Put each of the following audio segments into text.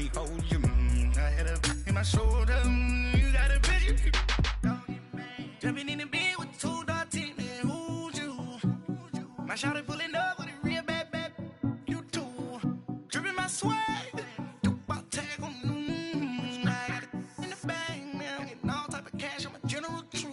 me hold you. I had a in my shoulder. You got a picture. Jumping in the bed with 2 dark teeth. Who's you? My shawty pulling up with a real bad. You too. Dripping my swag. About tag on. I got it in the bag now. Getting all type of cash. I'm a general truth.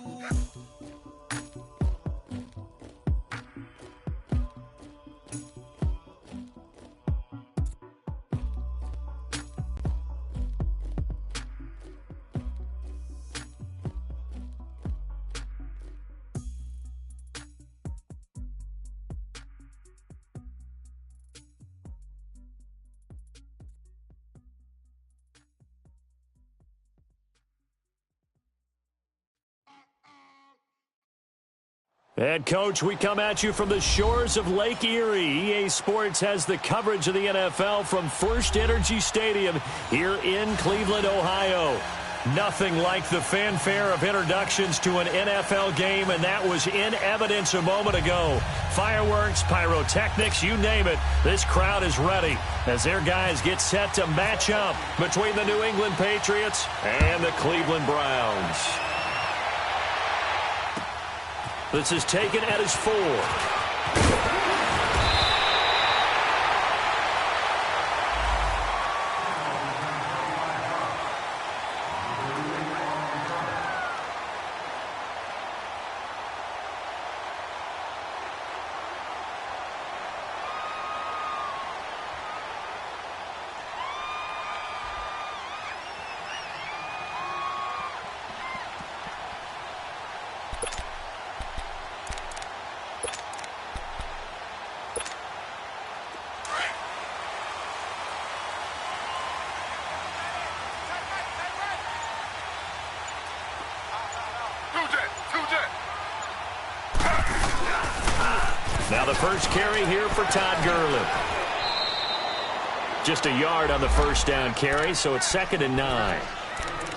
And, Coach, we come at you from the shores of Lake Erie. EA Sports has the coverage of the NFL from First Energy Stadium here in Cleveland, Ohio. Nothing like the fanfare of introductions to an NFL game, and that was in evidence a moment ago. Fireworks, pyrotechnics, you name it. This crowd is ready as their guys get set to match up between the New England Patriots and the Cleveland Browns. This is taken at his 4. Now the first carry here for Todd Gurley. Just a yard on the first down carry, so it's 2nd and 9.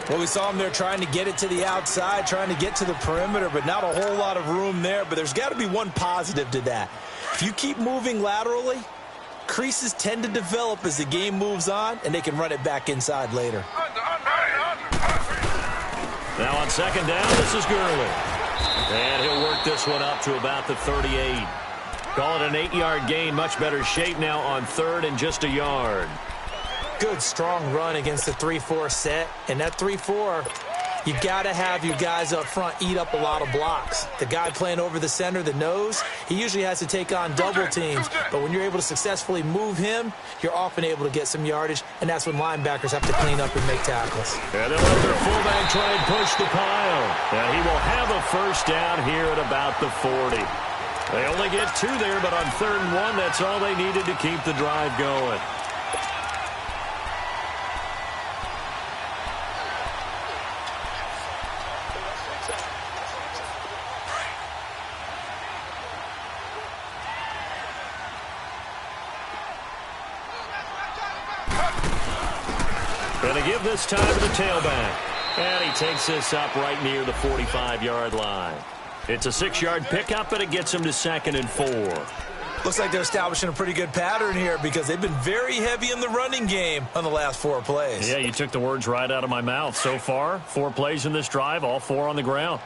Well, we saw him there trying to get it to the outside, trying to get to the perimeter, but not a whole lot of room there. But there's got to be one positive to that. If you keep moving laterally, creases tend to develop as the game moves on, and they can run it back inside later. Now on 2nd down, this is Gurley. And he'll work this one up to about the 38. Call it an 8-yard gain. Much better shape now on 3rd and just a yard. Good, strong run against the 3-4 set. And that 3-4, you got to have your guys up front eat up a lot of blocks. The guy playing over the center, the nose, he usually has to take on double teams. But when you're able to successfully move him, you're often able to get some yardage. And that's when linebackers have to clean up and make tackles. And they'll let their fullback try and push the pile. And he will have a first down here at about the 40. They only get 2 there, but on 3rd and 1, that's all they needed to keep the drive going. Going to give this time to the tailback. And he takes this up right near the 45-yard line. It's a 6-yard pickup, and it gets him to 2nd and 4. Looks like they're establishing a pretty good pattern here because they've been very heavy in the running game on the last 4 plays. Yeah, you took the words right out of my mouth. So far, 4 plays in this drive, all 4 on the ground.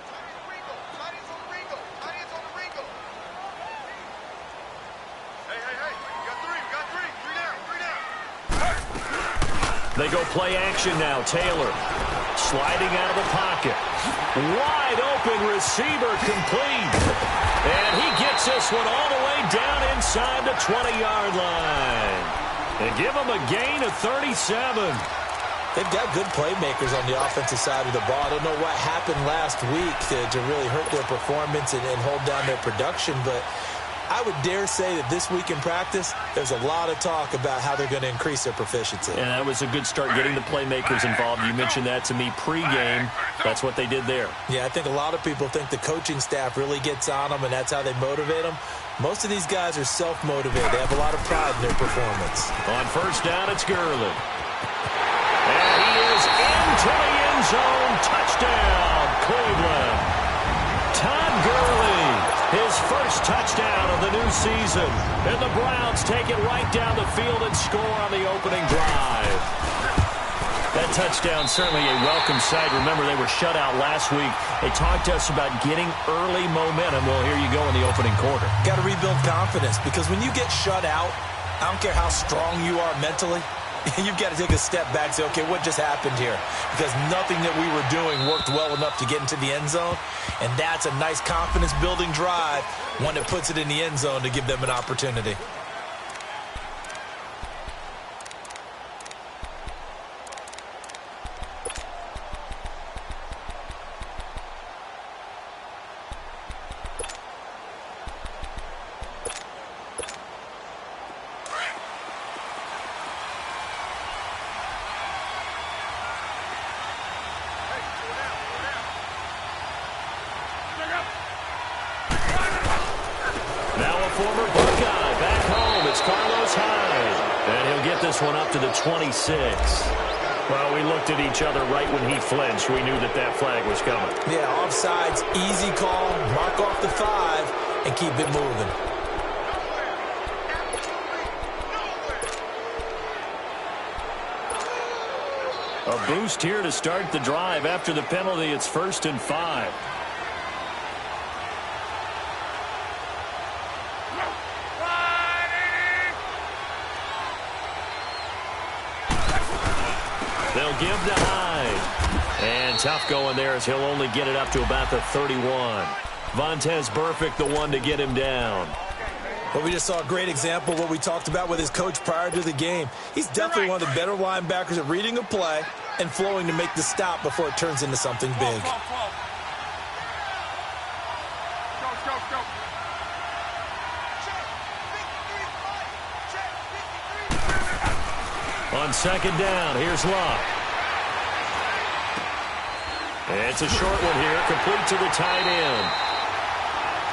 They go play action now. Taylor sliding out of the pocket. Wide open receiver complete. And he gets this one all the way down inside the 20-yard line. And give him a gain of 37. They've got good playmakers on the offensive side of the ball. I don't know what happened last week to really hurt their performance and hold down their production, but I would dare say that this week in practice, there's a lot of talk about how they're going to increase their proficiency. And that was a good start getting the playmakers involved. You mentioned that to me pregame. That's what they did there. Yeah, I think a lot of people think the coaching staff really gets on them, and that's how they motivate them. Most of these guys are self-motivated. They have a lot of pride in their performance. On first down, it's Gurley. And he is into the end zone. Touchdown, Cleveland. Todd Gurley, his first touchdown of the new season. And the Browns take it right down the field and score on the opening drive. That touchdown certainly a welcome sight. Remember, they were shut out last week. They talked to us about getting early momentum. Well, here you go in the opening quarter. Got to rebuild confidence, because when you get shut out, I don't care how strong you are mentally, you've got to take a step back and say, okay, what just happened here? Because nothing that we were doing worked well enough to get into the end zone, and that's a nice confidence-building drive, one that puts it in the end zone to give them an opportunity. Former Buckeye back home. It's Carlos Hyde. And he'll get this one up to the 26. Well, we looked at each other right when he flinched. We knew that that flag was coming. Yeah, offsides, easy call. Mark off the 5 and keep it moving. A boost here to start the drive. After the penalty, it's 1st and 5. They'll give to Hyde. And tough going there as he'll only get it up to about the 31. Vontaze Burfict, the one to get him down. Well, we just saw a great example of what we talked about with his coach prior to the game. He's definitely one of the better linebackers at reading a play and flowing to make the stop before it turns into something big. On 2nd down, here's Locke. It's a short one here, complete to the tight end.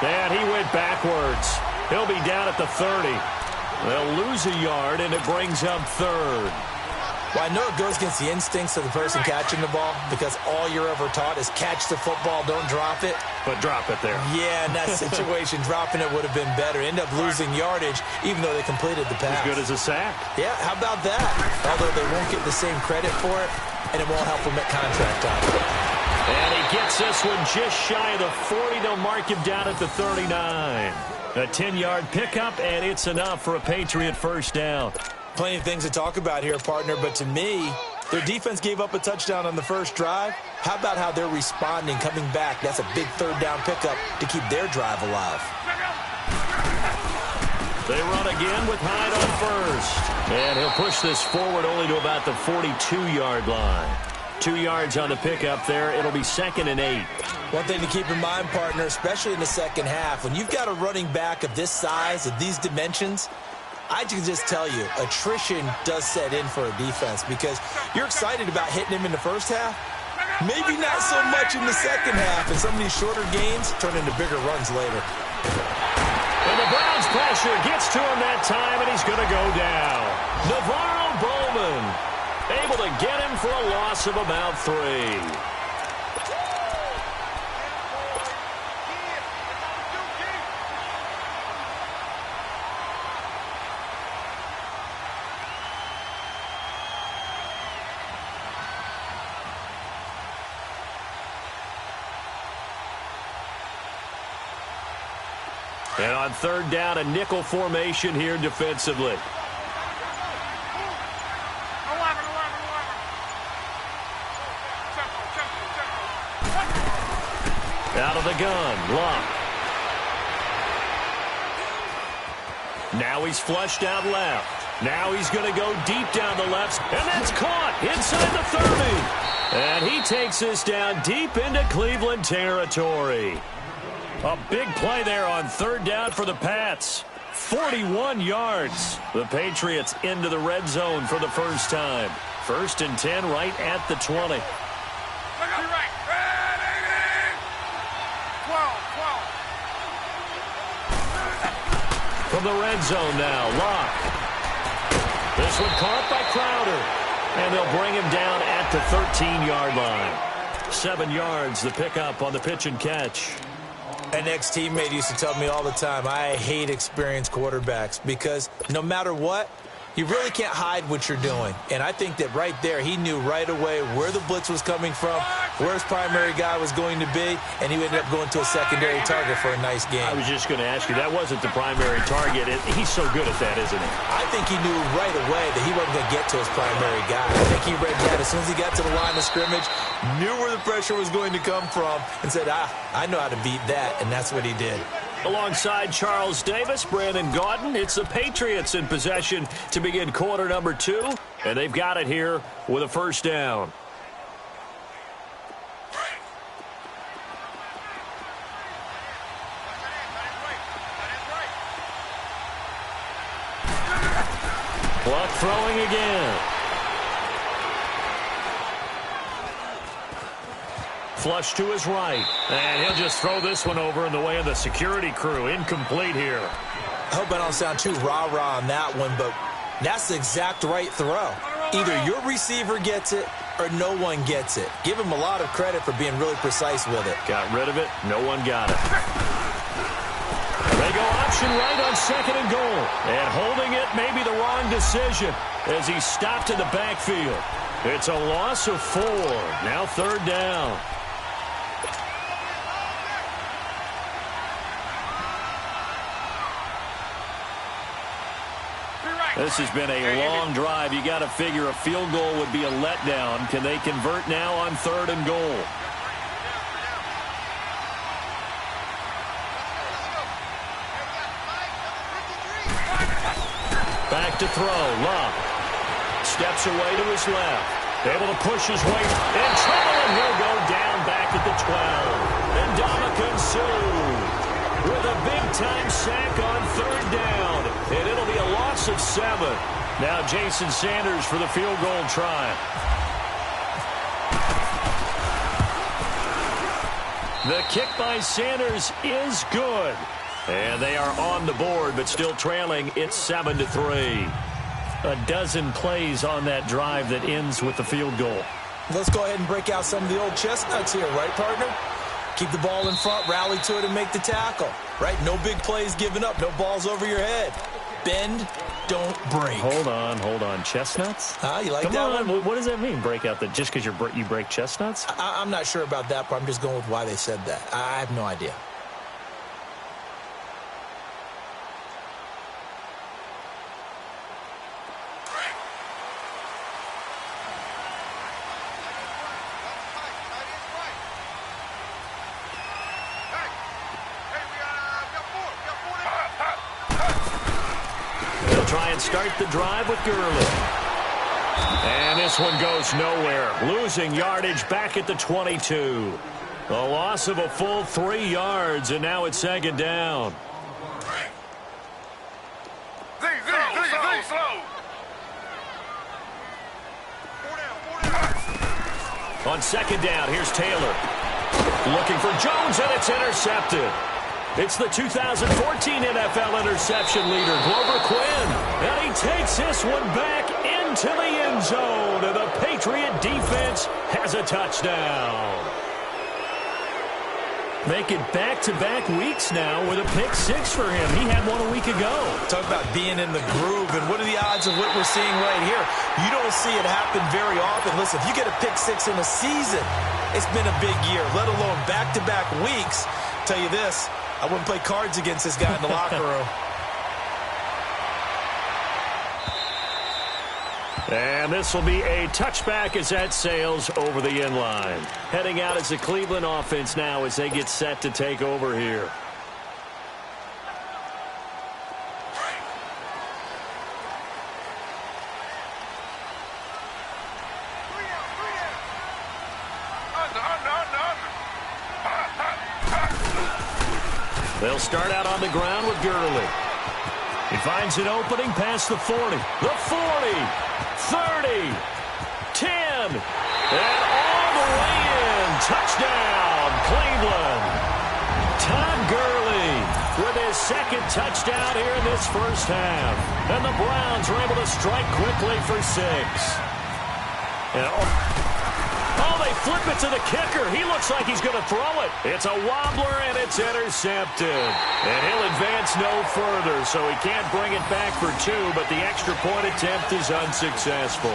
And he went backwards. He'll be down at the 30. They'll lose a yard, and it brings up 3rd. Well, I know it goes against the instincts of the person catching the ball, because all you're ever taught is catch the football, don't drop it. But drop it there. Yeah, in that situation, dropping it would have been better. End up losing yardage, even though they completed the pass. As good as a sack. Yeah, how about that? Although they won't get the same credit for it, and it won't help them at contract time. And he gets this one just shy of the 40. They'll mark him down at the 39. A 10-yard pickup, and it's enough for a Patriot first down. Plenty of things to talk about here, partner, but to me, their defense gave up a touchdown on the first drive. How about how they're responding, coming back? That's a big 3rd down pickup to keep their drive alive. They run again with Hyde on 1st. And he'll push this forward only to about the 42-yard line. 2 yards on the pickup there. It'll be 2nd and 8. One thing to keep in mind, partner, especially in the second half, when you've got a running back of this size, of these dimensions, I can just tell you, attrition does set in for a defense, because you're excited about hitting him in the first half. Maybe not so much in the second half, and some of these shorter gains turn into bigger runs later. And the Browns pressure gets to him that time, and he's going to go down. Navarro Bowman able to get him for a loss of about 3. And on 3rd down, a nickel formation here defensively. Out of the gun, Locke. Now he's flushed out left. Now he's going to go deep down the left, and that's caught inside the 30. And he takes this down deep into Cleveland territory. A big play there on 3rd down for the Pats. 41 yards. The Patriots into the red zone for the first time. 1st and 10 right at the 20. From the red zone now, Locke. This one caught by Crowder. And they'll bring him down at the 13-yard line. 7 yards, the pickup on the pitch and catch. An ex-teammate used to tell me all the time, I hate experienced quarterbacks, because no matter what, You really can't hide what you're doing. And I think that right there, he knew right away where the blitz was coming from, where his primary guy was going to be, and he ended up going to a secondary target for a nice game. I was just going to ask you, that wasn't the primary target. He's so good at that, isn't he? I think he knew right away that he wasn't going to get to his primary guy. I think he read that as soon as he got to the line of scrimmage, knew where the pressure was going to come from, and said, I know how to beat that, and that's what he did. Alongside Charles Davis, Brandon Gaudin, it's the Patriots in possession to begin quarter number 2, and they've got it here with a first down. Clock throwing again. Flush to his right, and he'll just throw this one over in the way of the security crew. Incomplete here. I hope I don't sound too rah-rah on that one, but that's the exact right throw. Either your receiver gets it or no one gets it. Give him a lot of credit for being really precise with it. Got rid of it. No one got it. They go option right on 2nd and goal. And holding it may be the wrong decision as he stopped in the backfield. It's a loss of 4. Now 3rd down. This has been a long drive. You got to figure a field goal would be a letdown. Can they convert now on 3rd and goal? Back to throw. Love steps away to his left. Able to push his way in trouble, and he'll go down back at the 12. And Ndamukong Suh with a big-time sack on 3rd down. And it'll be a loss of 7. Now Jason Sanders for the field goal try. The kick by Sanders is good. And they are on the board, but still trailing. It's 7-3. A dozen plays on that drive that ends with the field goal. Let's go ahead and break out some of the old chestnuts here, right, partner? Keep the ball in front, rally to it, and make the tackle, right? No big plays given up, no balls over your head. Bend, don't break. Hold on. Chestnuts? You like Come that on. one? What does that mean, break out? Just because you break chestnuts? I'm not sure about that part. I'm just going with why they said that. I have no idea. Try and start the drive with Gurley. And this one goes nowhere. Losing yardage back at the 22. A loss of a full 3 yards, and now it's 2nd down. On 2nd down, here's Taylor. Looking for Jones, and it's intercepted. It's the 2014 NFL interception leader, Glover Quinn. And he takes this one back into the end zone. And the Patriot defense has a touchdown. Make it back-to-back weeks now with a pick 6 for him. He had one a week ago. Talk about being in the groove, and what are the odds of what we're seeing right here? You don't see it happen very often. Listen, if you get a pick 6 in a season, it's been a big year, let alone back-to-back weeks. Tell you this, I wouldn't play cards against this guy in the locker room. And this will be a touchback as that sails over the end line. Heading out as the Cleveland offense now as they get set to take over here. They'll start out on the ground with Gurley. He finds an opening past the 40. The 40, 30, 10, and all the way in. Touchdown, Cleveland. Todd Gurley with his 2nd touchdown here in this first half. And the Browns are able to strike quickly for 6. And Oh, they flip it to the kicker. He looks like he's going to throw it. It's a wobbler, and it's intercepted. And he'll advance no further, so he can't bring it back for 2, but the extra point attempt is unsuccessful.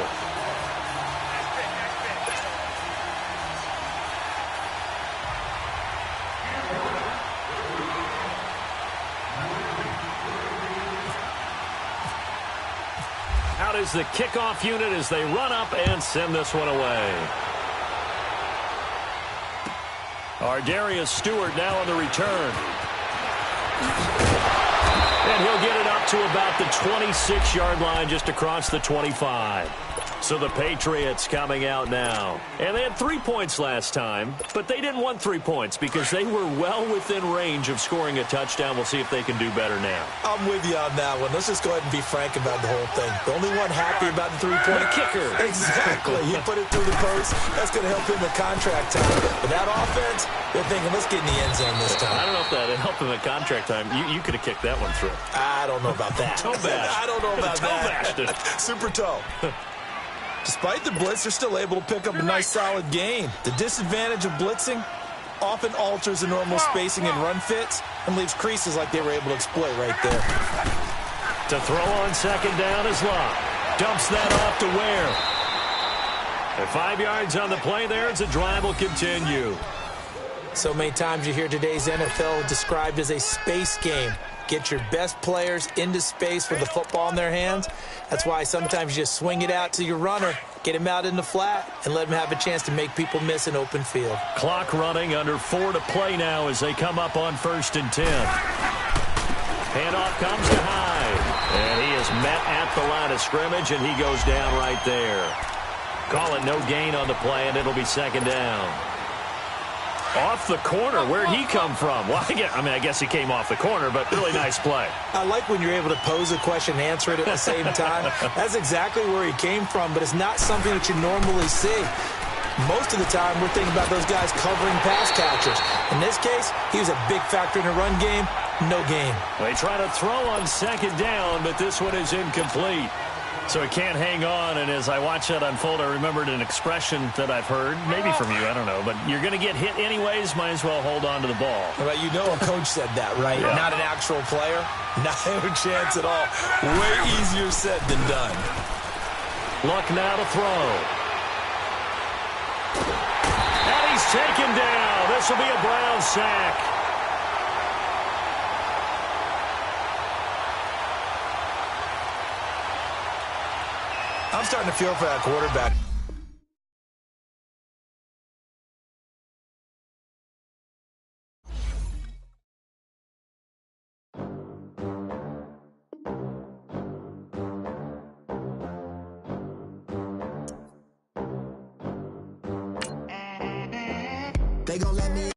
Out is the kickoff unit as they run up and send this one away. Darius Stewart now on the return. And he'll get it up to about the 26-yard line, just across the 25. So the Patriots coming out now. And they had 3 points last time, but they didn't want 3 points because they were well within range of scoring a touchdown. We'll see if they can do better now. I'm with you on that one. Let's just go ahead and be frank about the whole thing. The only one happy about the three-point kicker. Exactly. He put it through the post. That's going to help him with contract time. But that offense, they're thinking, let's get in the end zone this time. I don't know if that helped him at contract time. You could have kicked that one through. I don't know about that. Toe bash. I don't know about toe that. Bashed it. Super toe. Despite the blitz, they're still able to pick up a nice, solid gain. The disadvantage of blitzing often alters the normal spacing and run fits and leaves creases like they were able to exploit right there. To throw on second down is Locke. Dumps that off to Ware. And 5 yards on the play there as the drive will continue. So many times you hear today's NFL described as a space game. Get your best players into space with the football in their hands. That's why sometimes you just swing it out to your runner, get him out in the flat, and let him have a chance to make people miss an open field. Clock running, under 4 to play now as they come up on 1st and 10. Handoff comes to Hyde. And he is met at the line of scrimmage, and he goes down right there. Call it no gain on the play, and it'll be second down. Off the corner. Where'd he come from? Well, I guess he came off the corner, but really nice play. I like when you're able to pose a question and answer it at the same time. That's exactly where he came from, but it's not something that you normally see. Most of the time, we're thinking about those guys covering pass catchers. In this case, he was a big factor in the run game. No gain. They try to throw on second down, but this one is incomplete. So it can't hang on, and as I watch that unfold, I remembered an expression that I've heard, maybe from you, I don't know, but you're going to get hit anyways, might as well hold on to the ball. Well, you know a coach said that, right? Yeah. Not an actual player. Not a chance at all. Way easier said than done. Luck now to throw. And he's taken down. This will be a Brown sack. I'm starting to feel for that quarterback. They gonna let me